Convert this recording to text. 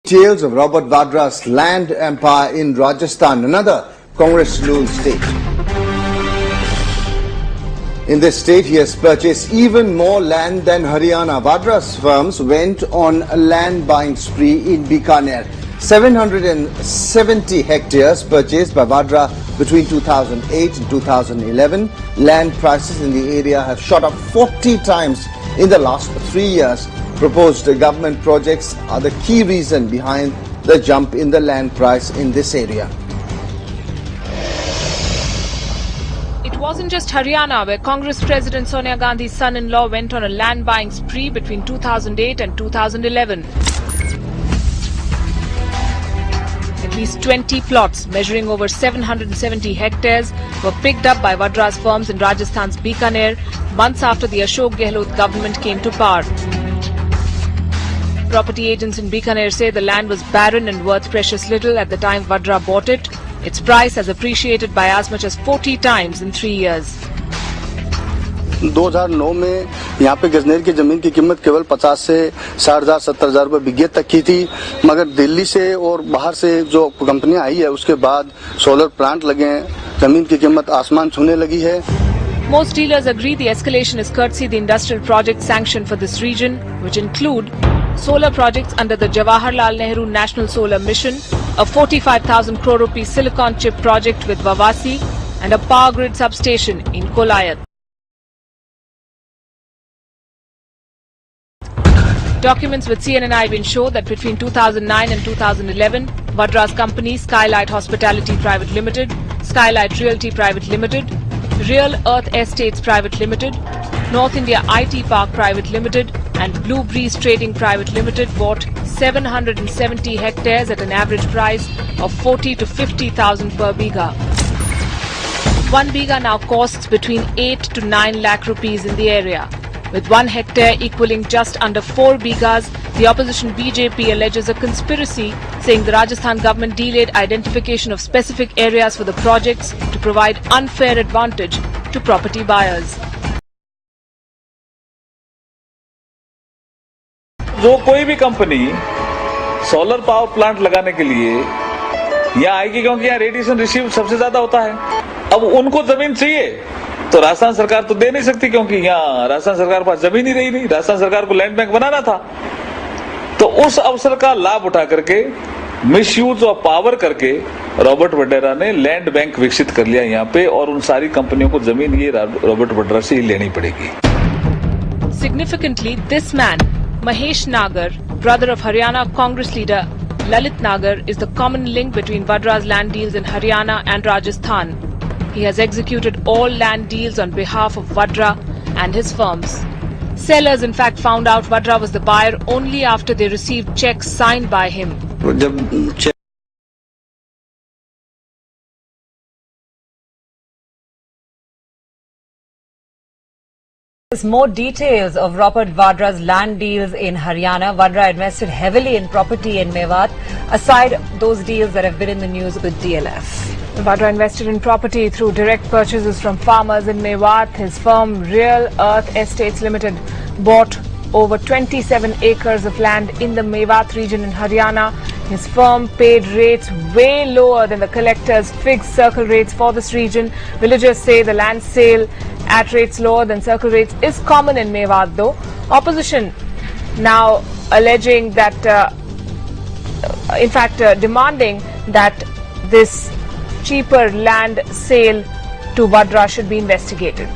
Tales of Robert Vadra's land empire in Rajasthan, another Congress-ruled state. In this state, he has purchased even more land than Haryana. Vadra's firms went on a land buying spree in Bikaner. 770 hectares purchased by Vadra between 2008 and 2011. Land prices in the area have shot up 40 times in the last 3 years. Proposed government projects are the key reason behind the jump in the land price in this area. It wasn't just Haryana where Congress President Sonia Gandhi's son-in-law went on a land buying spree between 2008 and 2011. At least 20 plots measuring over 770 hectares were picked up by Vadra's firms in Rajasthan's Bikaner months after the Ashok Gehlot government came to power. Property agents in Bikaner say the land was barren and worth precious little at the time Vadra bought it. Its price has appreciated by as much as 40 times in 3 years. 2009 में यहाँ पे गजनेर की जमीन की कीमत केवल 50 से 60,000 70,000 रुपए बिघे तक की थी, मगर दिल्ली से और बाहर से जो कंपनियां आई है उसके बाद सोलर प्लांट लगे हैं, जमीन की कीमत आसमान छूने लगी है. Most dealers agree the escalation is courtesy the industrial projects sanctioned for this region, which include solar projects under the Jawaharlal Nehru National Solar Mission, a 45,000 crore rupee silicon chip project with Vavasi, and a power grid substation in Kolayat. Documents with CNN even show that between 2009 and 2011, Vadra's companies Skylight Hospitality Private Limited, Skylight Realty Private Limited, Real Earth Estates Private Limited, North India IT Park Private Limited and Blue Breeze Trading Private Limited bought 770 hectares at an average price of 40 to 50,000 per bigha. 1 bigha now costs between 8 to 9 lakh rupees in the area. With 1 hectare equaling just under 4 bighas, the opposition BJP alleges a conspiracy, saying the Rajasthan government delayed identification of specific areas for the projects to provide unfair advantage to property buyers. जो कोई भी company solar power plant लगाने के लिए यहाँ आएगी, क्योंकि यहाँ रेडिएशन रिसीव सबसे ज्यादा होता है. अब उनको जमीन चाहिए तो राजस्थान सरकार तो दे नहीं सकती, क्योंकि यहाँ राजस्थान सरकार के पास जमीन ही रही नहीं. राजस्थान सरकार को लैंड बैंक बनाना था, तो उस अवसर का लाभ उठा करके मिसयूज ऑफ पावर करके रॉबर्ट वड्रा ने लैंड बैंक विकसित कर लिया यहाँ पे, और उन सारी कंपनियों को जमीन ये रॉबर्ट वड्रा से ही लेनी पड़ेगी. Significantly, this man, Mahesh Nagar, brother of Haryana Congress leader Lalit Nagar, is the common link between Vadra's land deals in Haryana and Rajasthan. He has executed all land deals on behalf of Vadra and his firms. Sellers in fact found out Vadra was the buyer only after they received checks signed by him. More details of Robert Vadra's land deals in Haryana. Vadra invested heavily in property in Mewat, aside those deals that have been in the news with DLF. Vadra invested in property through direct purchases from farmers in Mewat. His firm Real Earth Estates Limited bought over 27 acres of land in the Mewat region in Haryana. His firm paid rates way lower than the collector's fixed circle rates for this region. Villagers say the land sale at rates lower than circle rates is common in Mewat though. Opposition now alleging that, demanding that this cheaper land sale to Vadra should be investigated.